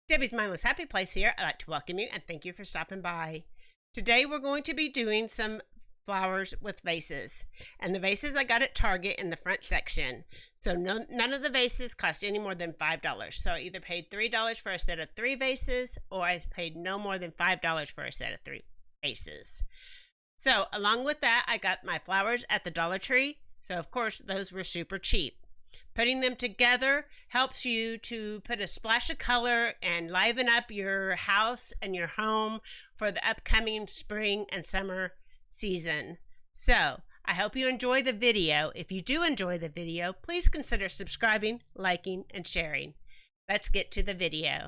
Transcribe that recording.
Debbie's Mindless Happy Place here. I'd like to welcome you and thank you for stopping by. Today we're going to be doing some flowers with vases. And the vases I got at Target in the front section. So none of the vases cost any more than $5. So I either paid $3 for a set of 3 vases or I paid no more than $5 for a set of 3 vases. So along with that, I got my flowers at the Dollar Tree. So of course those were super cheap. Putting them together helps you to put a splash of color and liven up your house and your home for the upcoming spring and summer season. So I hope you enjoy the video. If you do enjoy the video, please consider subscribing, liking, and sharing. Let's get to the video.